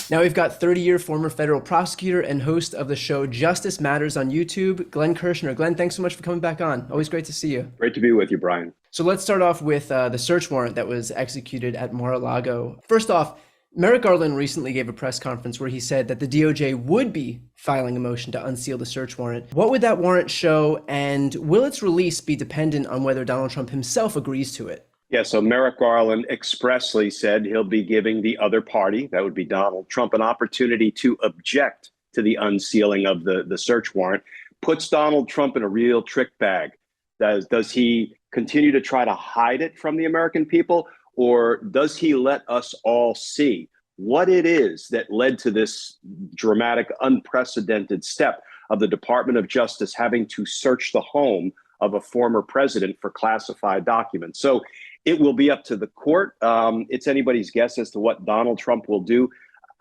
Now we've got 30-year former federal prosecutor and host of the show Justice Matters on YouTube, Glenn Kirschner. Glenn, thanks so much for coming back on. Always great to see you. Great to be with you, Brian. So let's start off with the search warrant that was executed at Mar-a-Lago. First off, Merrick Garland recently gave a press conference where he said that the DOJ would be filing a motion to unseal the search warrant. What would that warrant show, and will its release be dependent on whether Donald Trump himself agrees to it? Yeah, so Merrick Garland expressly said he'll be giving the other party, that would be Donald Trump, an opportunity to object to the unsealing of the search warrant. Puts Donald Trump in a real trick bag. Does he continue to try to hide it from the American people, or does he let us all see what it is that led to this dramatic, unprecedented step of the Department of Justice having to search the home of a former president for classified documents? So it will be up to the court. It's anybody's guess as to what Donald Trump will do.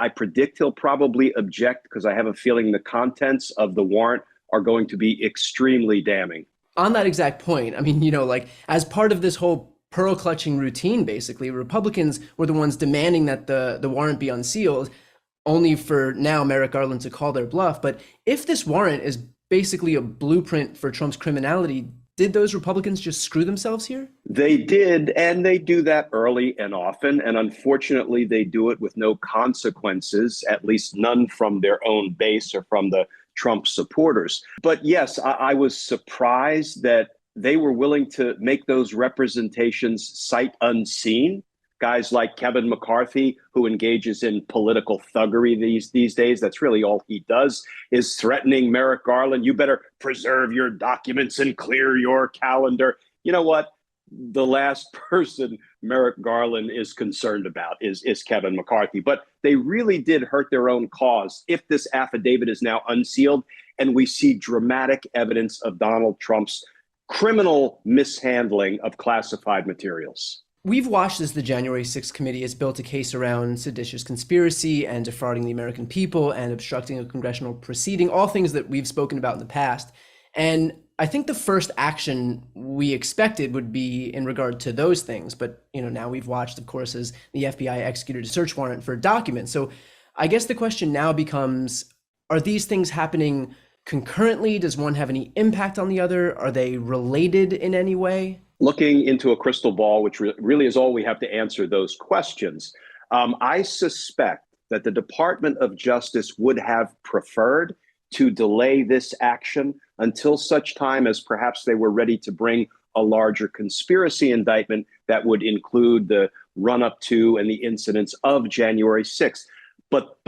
I predict he'll probably object because I have a feeling the contents of the warrant are going to be extremely damning. On that exact point, I mean, like as part of this whole pearl clutching routine, basically, Republicans were the ones demanding that the warrant be unsealed, only for now Merrick Garland to call their bluff. But if this warrant is basically a blueprint for Trump's criminality, did those Republicans just screw themselves here? They did, and they do that early and often. And unfortunately, they do it with no consequences, at least none from their own base or from the Trump supporters. But yes, I was surprised that they were willing to make those representations sight unseen. Guys like Kevin McCarthy, who engages in political thuggery these days, that's really all he does, is threatening Merrick Garland. You better preserve your documents and clear your calendar. You know what? The last person Merrick Garland is concerned about is Kevin McCarthy. But they really did hurt their own cause if this affidavit is now unsealed and we see dramatic evidence of Donald Trump's criminal mishandling of classified materials. We've watched as the January 6th committee has built a case around seditious conspiracy and defrauding the American people and obstructing a congressional proceeding, all things that we've spoken about in the past. And I think the first action we expected would be in regard to those things. But, now we've watched, of course, as the FBI executed a search warrant for documents. So I guess the question now becomes, are these things happening concurrently? Does one have any impact on the other? Are they related in any way? Looking into a crystal ball, which really is all we have to answer those questions, I suspect that the Department of Justice would have preferred to delay this action until such time as perhaps they were ready to bring a larger conspiracy indictment that would include the run-up to and the incidents of January 6th. But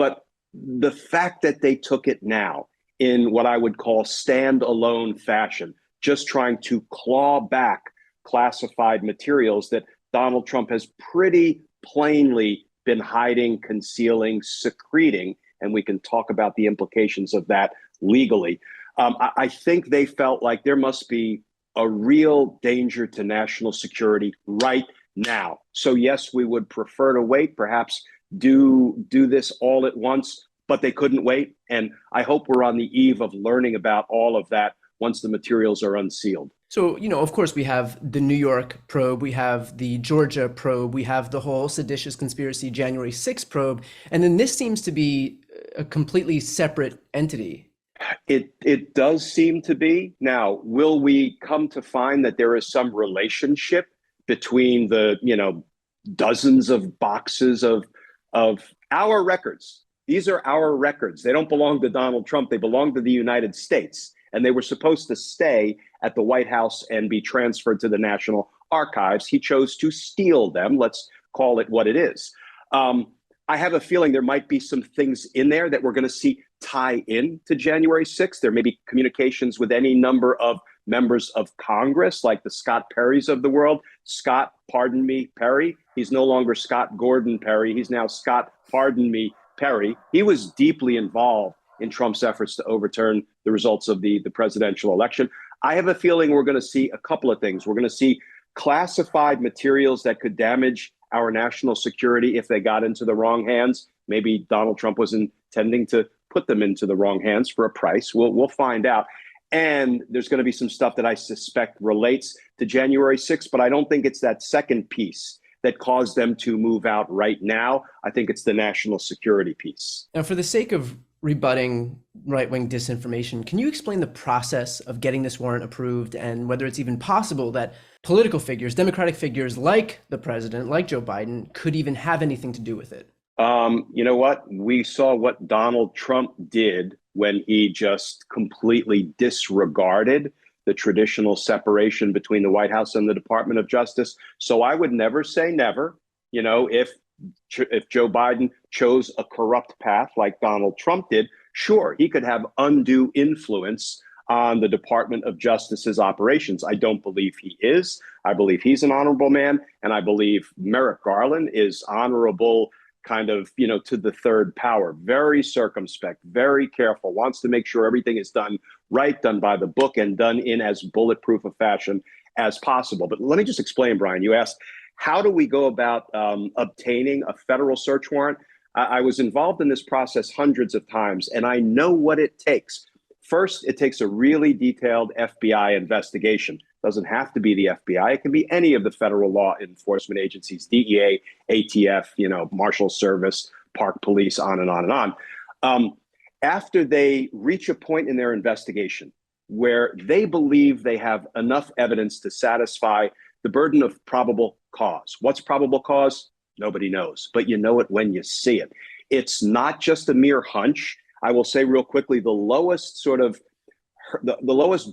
the fact that they took it now in what I would call standalone fashion, just trying to claw back classified materials that Donald Trump has pretty plainly been hiding, concealing, secreting, and we can talk about the implications of that legally. I think they felt like there must be a real danger to national security right now. So yes, we would prefer to wait, perhaps do this all at once, but they couldn't wait. And I hope we're on the eve of learning about all of that once the materials are unsealed. So, of course, we have the New York probe, we have the Georgia probe, we have the whole seditious conspiracy January 6th probe, and then this seems to be a completely separate entity. It does seem to be. Now, will we come to find that there is some relationship between the, dozens of boxes of our records? These are our records. They don't belong to Donald Trump. They belong to the United States. And they were supposed to stay at the White House and be transferred to the National Archives. He chose to steal them. Let's call it what it is. I have a feeling there might be some things in there that we're going to see tie in to January 6th. There may be communications with any number of members of Congress, like the Scott Perrys of the world. Scott, pardon me, Perry. He's no longer Scott Gordon Perry. He's now Scott, pardon me, Perry. He was deeply involved in Trump's efforts to overturn the results of the presidential election. I have a feeling we're going to see a couple of things. We're going to see classified materials that could damage our national security if they got into the wrong hands. Maybe Donald Trump was intending to put them into the wrong hands for a price. We'll find out. And there's going to be some stuff that I suspect relates to January 6th, but I don't think it's that second piece that caused them to move out right now. I think it's the national security piece. Now, for the sake of rebutting right-wing disinformation, can you explain the process of getting this warrant approved and whether it's even possible that political figures, Democratic figures like the president, like Joe Biden, could even have anything to do with it? You know what? We saw what Donald Trump did when he just completely disregarded the traditional separation between the White House and the Department of Justice. So I would never say never. You know, if Joe Biden chose a corrupt path like Donald Trump did, sure, he could have undue influence on the Department of Justice's operations. I don't believe he is. I believe he's an honorable man, and I believe Merrick Garland is honorable, kind of, you know, to the third power, very circumspect, very careful, wants to make sure everything is done right, done by the book, and done in as bulletproof a fashion as possible. But let me just explain, Brian. You asked, how do we go about obtaining a federal search warrant? I was involved in this process hundreds of times, and I know what it takes. First, it takes a really detailed FBI investigation. Doesn't have to be the FBI. It can be any of the federal law enforcement agencies, DEA, ATF, you know, Marshal Service, Park Police, on and on and on. After they reach a point in their investigation where they believe they have enough evidence to satisfy the burden of probable cause. What's probable cause? Nobody knows, but you know it when you see it. It's not just a mere hunch. I will say real quickly, the lowest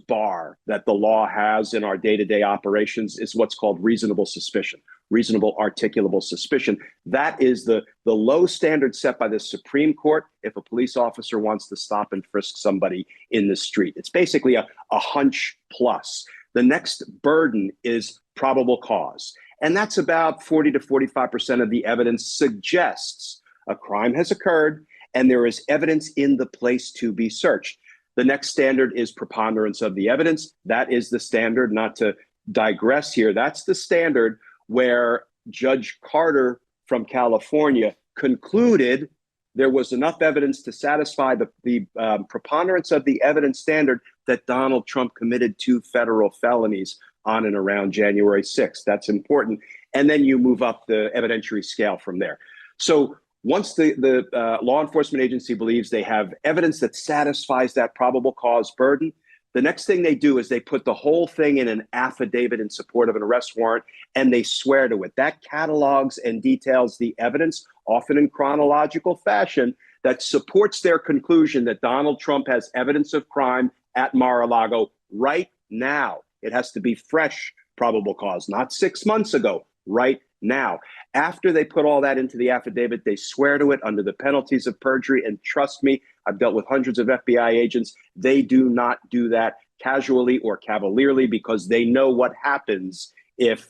bar that the law has in our day-to-day operations is what's called reasonable suspicion, reasonable articulable suspicion. That is the low standard set by the Supreme Court if a police officer wants to stop and frisk somebody in the street. It's basically a hunch plus. The next burden is probable cause. And that's about 40 to 45% of the evidence suggests a crime has occurred and there is evidence in the place to be searched. The next standard is preponderance of the evidence. That is the standard, not to digress here. That's the standard where Judge Carter from California concluded there was enough evidence to satisfy the preponderance of the evidence standard that Donald Trump committed 2 federal felonies on and around January 6th. That's important. And then you move up the evidentiary scale from there. So once the law enforcement agency believes they have evidence that satisfies that probable cause burden, the next thing they do is they put the whole thing in an affidavit in support of an arrest warrant, and they swear to it. That catalogs and details the evidence, often in chronological fashion, that supports their conclusion that Donald Trump has evidence of crime at Mar-a-Lago right now. It has to be fresh probable cause, not 6 months ago, right now. After they put all that into the affidavit, they swear to it under the penalties of perjury. And trust me, I've dealt with hundreds of FBI agents. They do not do that casually or cavalierly because they know what happens if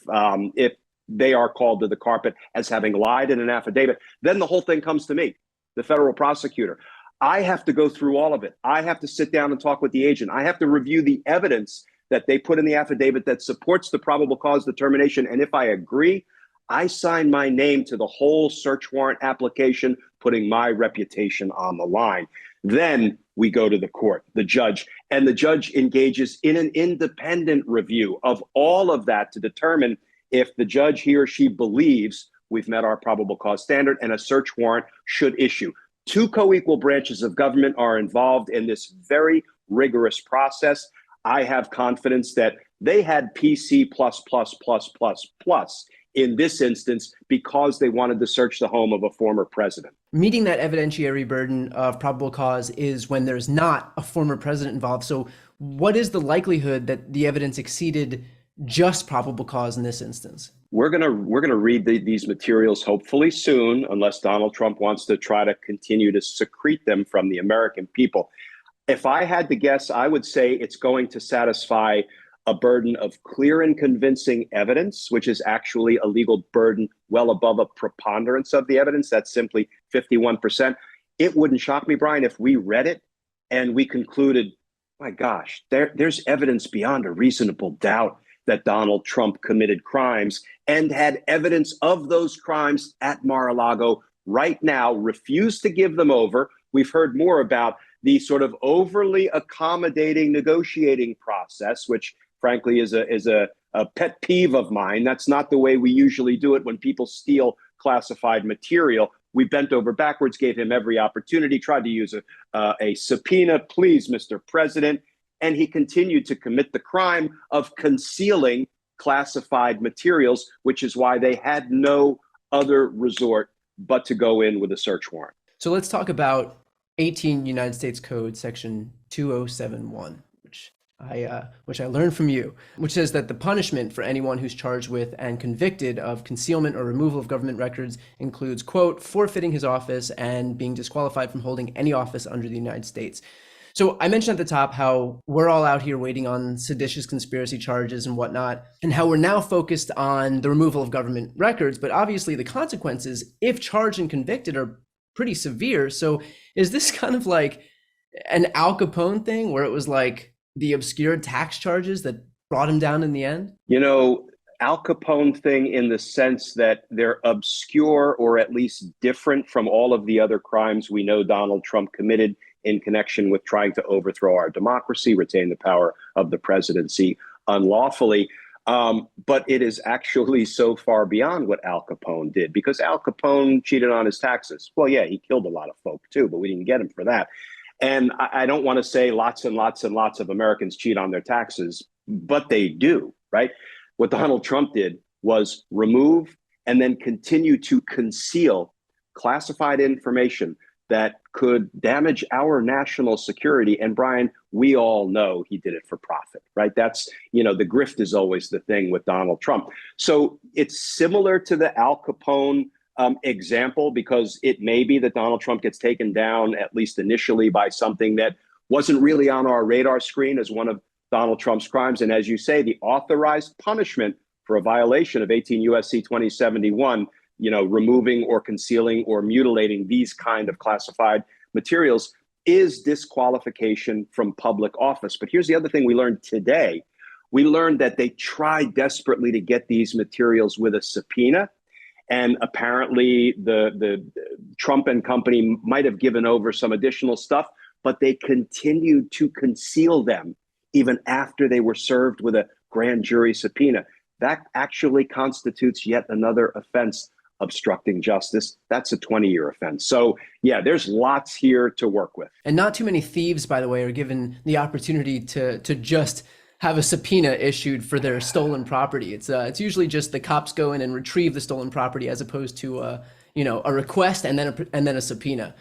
they are called to the carpet as having lied in an affidavit. Then the whole thing comes to me, the federal prosecutor. I have to go through all of it. I have to sit down and talk with the agent. I have to review the evidence that they put in the affidavit that supports the probable cause determination. And if I agree, I sign my name to the whole search warrant application, putting my reputation on the line. Then we go to the court, the judge, and the judge engages in an independent review of all of that to determine if the judge, he or she, believes we've met our probable cause standard and a search warrant should issue. 2 co-equal branches of government are involved in this very rigorous process. I have confidence that they had PC +++++ in this instance because they wanted to search the home of a former president. Meeting that evidentiary burden of probable cause is when there's not a former president involved. So what is the likelihood that the evidence exceeded just probable cause in this instance? We're gonna read these materials hopefully soon, unless Donald Trump wants to try to continue to secrete them from the American people. If I had to guess, I would say it's going to satisfy a burden of clear and convincing evidence, which is actually a legal burden well above a preponderance of the evidence. That's simply 51%. It wouldn't shock me, Brian, if we read it and we concluded, my gosh, there's evidence beyond a reasonable doubt that Donald Trump committed crimes and had evidence of those crimes at Mar-a-Lago right now, refused to give them over. We've heard more about the sort of overly accommodating negotiating process, which frankly is a a pet peeve of mine. That's not the way we usually do it when people steal classified material. We bent over backwards, gave him every opportunity, tried to use a subpoena. Please, Mr. President. And he continued to commit the crime of concealing classified materials, which is why they had no other resort but to go in with a search warrant. So let's talk about 18 United States Code, section 2071, which I learned from you, which says that the punishment for anyone who's charged with and convicted of concealment or removal of government records includes, quote, forfeiting his office and being disqualified from holding any office under the United States. So I mentioned at the top how we're all out here waiting on seditious conspiracy charges and whatnot, and how we're now focused on the removal of government records. But obviously the consequences, if charged and convicted, are pretty severe. So is this kind of like an Al Capone thing where it was like the obscure tax charges that brought him down in the end? You know, Al Capone thing in the sense that they're obscure or at least different from all of the other crimes we know Donald Trump committed in connection with trying to overthrow our democracy, retain the power of the presidency unlawfully. But it is actually so far beyond what Al Capone did, because Al Capone cheated on his taxes. Well, yeah, he killed a lot of folk too, but we didn't get him for that. And I don't want to say lots and lots and lots of Americans cheat on their taxes, but they do, right? What Donald Trump did was remove and then continue to conceal classified information that could damage our national security. And Brian, we all know he did it for profit, right? That's, you know, the grift is always the thing with Donald Trump. So it's similar to the Al Capone example, because it may be that Donald Trump gets taken down, at least initially, by something that wasn't really on our radar screen as one of Donald Trump's crimes. And as you say, the authorized punishment for a violation of 18 U.S.C. 2071, you know, removing or concealing or mutilating these kind of classified materials, is disqualification from public office. But here's the other thing we learned today. We learned that they tried desperately to get these materials with a subpoena. And apparently the Trump and company might have given over some additional stuff, but they continued to conceal them even after they were served with a grand jury subpoena. That actually constitutes yet another offense, obstructing justice. That's a 20-year offense. So yeah, there's lots here to work with. And not too many thieves, by the way, are given the opportunity to just have a subpoena issued for their stolen property. It's usually just the cops go in and retrieve the stolen property, as opposed to a request and then a subpoena.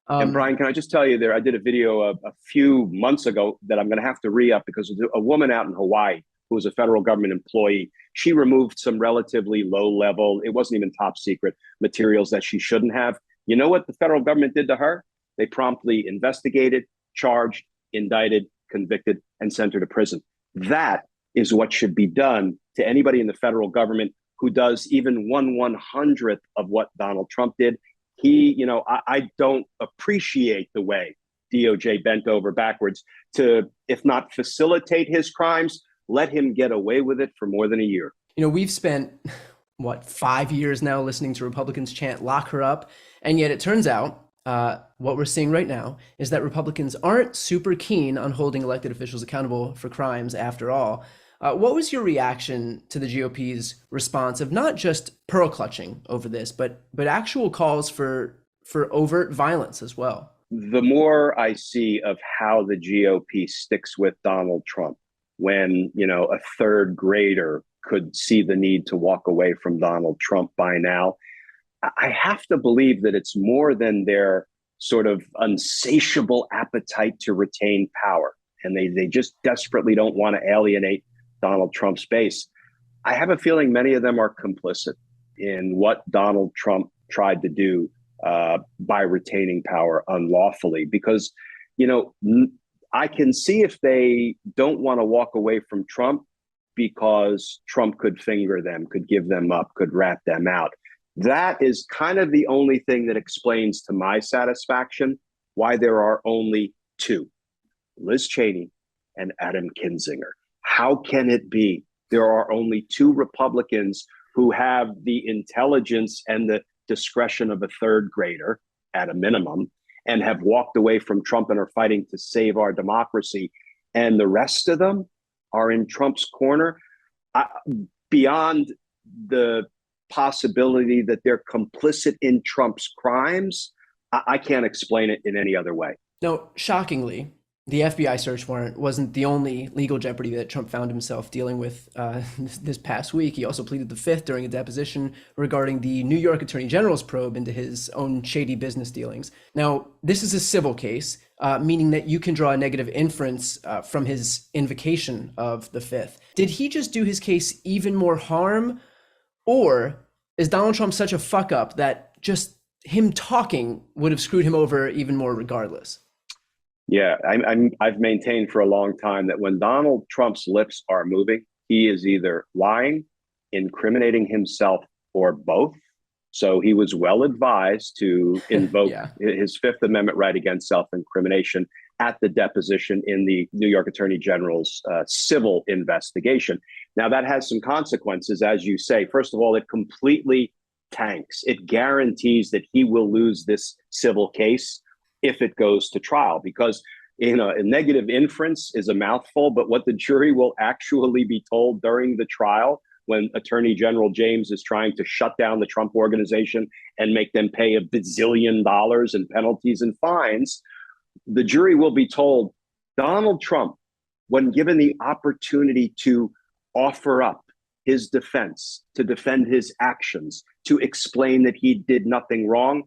And Brian, can I just tell you, I did a video a few months ago that I'm going to have to re-up, because a woman out in Hawaii who was a federal government employee, she removed some relatively low level, it wasn't even top secret, materials that she shouldn't have. You know what the federal government did to her? They promptly investigated, charged, indicted, convicted, and sent her to prison. That is what should be done to anybody in the federal government who does even 1/100th of what Donald Trump did. I don't appreciate the way DOJ bent over backwards to, if not facilitate his crimes, let him get away with it for more than a year. You know, we've spent, 5 years now listening to Republicans chant, lock her up. And yet it turns out what we're seeing right now is that Republicans aren't super keen on holding elected officials accountable for crimes after all. What was your reaction to the GOP's response of not just pearl clutching over this, but actual calls for overt violence as well? The more I see of how the GOP sticks with Donald Trump, when, a third grader could see the need to walk away from Donald Trump by now, I have to believe that it's more than their sort of unsatiable appetite to retain power. And they just desperately don't want to alienate Donald Trump's base. I have a feeling many of them are complicit in what Donald Trump tried to do by retaining power unlawfully, because, I can see if they don't want to walk away from Trump because Trump could finger them, could give them up, could rat them out. That is kind of the only thing that explains to my satisfaction why there are only two, Liz Cheney and Adam Kinzinger. How can it be there are only two Republicans who have the intelligence and the discretion of a third grader at a minimum, and have walked away from Trump and are fighting to save our democracy, and the rest of them are in Trump's corner? beyond the possibility that they're complicit in Trump's crimes, I can't explain it in any other way. Now, shockingly, the FBI search warrant wasn't the only legal jeopardy that Trump found himself dealing with this past week. He also pleaded the fifth during a deposition regarding the New York Attorney General's probe into his own shady business dealings. Now, this is a civil case, meaning that you can draw a negative inference from his invocation of the fifth. Did he just do his case even more harm? Or is Donald Trump such a fuck up that just him talking would have screwed him over even more regardless? Yeah, I've maintained for a long time that when Donald Trump's lips are moving, he is either lying, incriminating himself, or both. So he was well advised to invoke his Fifth Amendment right against self-incrimination at the deposition in the New York Attorney General's civil investigation. Now, that has some consequences, as you say. First of all, it completely tanks. It guarantees that he will lose this civil case if it goes to trial, because a negative inference is a mouthful, but what the jury will actually be told during the trial, when Attorney General James is trying to shut down the Trump organization and make them pay $1 bazillion in penalties and fines, the jury will be told Donald Trump, when given the opportunity to offer up his defense, to defend his actions, to explain that he did nothing wrong,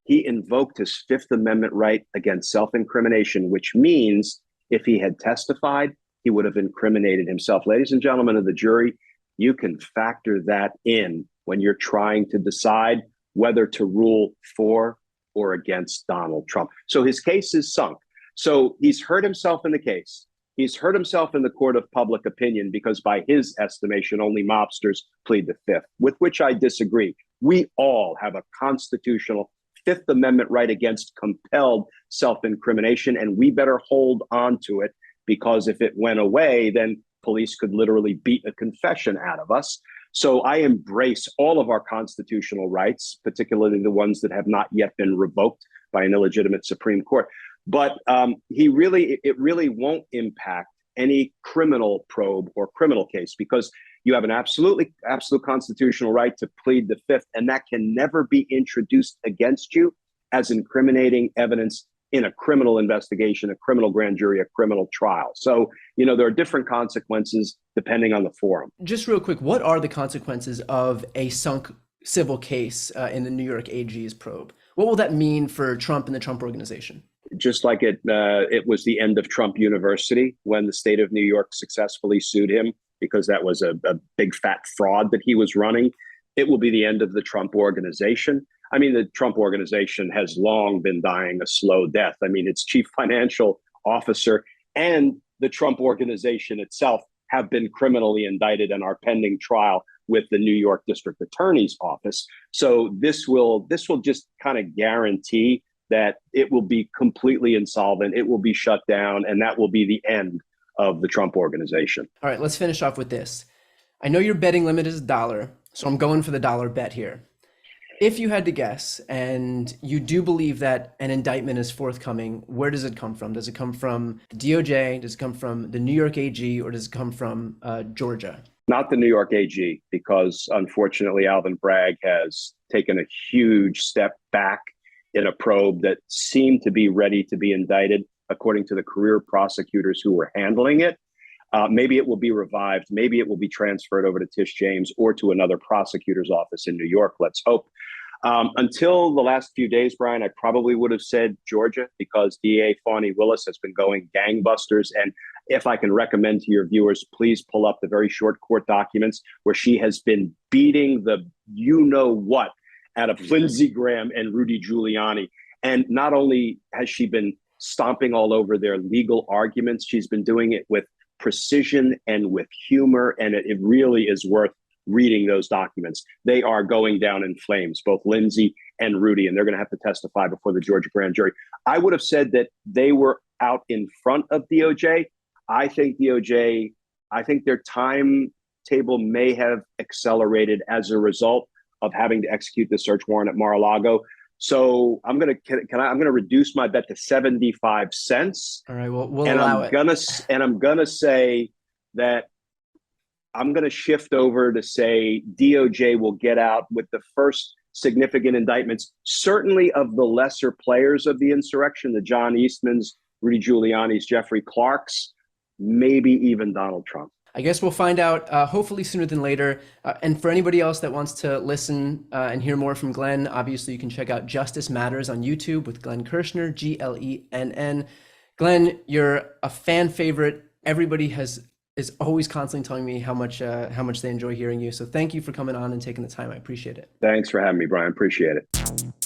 he invoked his Fifth Amendment right against self-incrimination, which means if he had testified, he would have incriminated himself. Ladies and gentlemen of the jury, you can factor that in when you're trying to decide whether to rule for or against Donald Trump. So his case is sunk. So he's hurt himself in the case. He's hurt himself in the court of public opinion because by his estimation, only mobsters plead the fifth, with which I disagree. We all have a constitutional Fifth Amendment right against compelled self-incrimination, and we better hold on to it, because if it went away, then police could literally beat a confession out of us. So I embrace all of our constitutional rights, particularly the ones that have not yet been revoked by an illegitimate Supreme Court. But it really won't impact any criminal probe or criminal case, because you have an absolute constitutional right to plead the fifth, and that can never be introduced against you as incriminating evidence in a criminal investigation, a criminal grand jury, a criminal trial. So, there are different consequences depending on the forum. Just real quick, what are the consequences of a sunk civil case in the New York AG's probe? What will that mean for Trump and the Trump organization? Just like it was the end of Trump University when the state of New York successfully sued him because that was a big fat fraud that he was running, it will be the end of the Trump organization. I mean, the Trump organization has long been dying a slow death. I mean, its chief financial officer and the Trump organization itself have been criminally indicted and are pending trial with the New York District Attorney's Office. So this will just kind of guarantee that it will be completely insolvent, it will be shut down, and that will be the end of the Trump organization. All right, let's finish off with this. I know your betting limit is $1, so I'm going for the dollar bet here. If you had to guess, and you do believe that an indictment is forthcoming, where does it come from? Does it come from the DOJ? Does it come from the New York AG? Or does it come from Georgia? Not the New York AG, because unfortunately, Alvin Bragg has taken a huge step back in a probe that seemed to be ready to be indicted, according to the career prosecutors who were handling it. Maybe it will be revived. Maybe it will be transferred over to Tish James or to another prosecutor's office in New York. Let's hope. Until the last few days, Brian, I probably would have said Georgia, because DA Fani Willis has been going gangbusters. And if I can recommend to your viewers, please pull up the very short court documents where she has been beating the you-know-what out of Lindsey Graham and Rudy Giuliani. And not only has she been stomping all over their legal arguments, she's been doing it with precision and with humor. And it really is worth reading those documents. They are going down in flames, both Lindsey and Rudy, and they're going to have to testify before the Georgia grand jury. I would have said that they were out in front of DOJ. I think their timetable may have accelerated as a result of having to execute the search warrant at Mar-a-Lago. So I'm going to reduce my bet to 75 cents. All right, we'll allow it. I'm going to say that I'm going to shift over to say DOJ will get out with the first significant indictments, certainly of the lesser players of the insurrection, the John Eastmans, Rudy Giuliani's, Jeffrey Clark's, maybe even Donald Trump. I guess we'll find out hopefully sooner than later. And for anybody else that wants to listen and hear more from Glenn, obviously you can check out Justice Matters on YouTube with Glenn Kirschner, Glenn. Glenn, you're a fan favorite. Everybody is always constantly telling me how much they enjoy hearing you. So thank you for coming on and taking the time. I appreciate it. Thanks for having me, Brian. Appreciate it.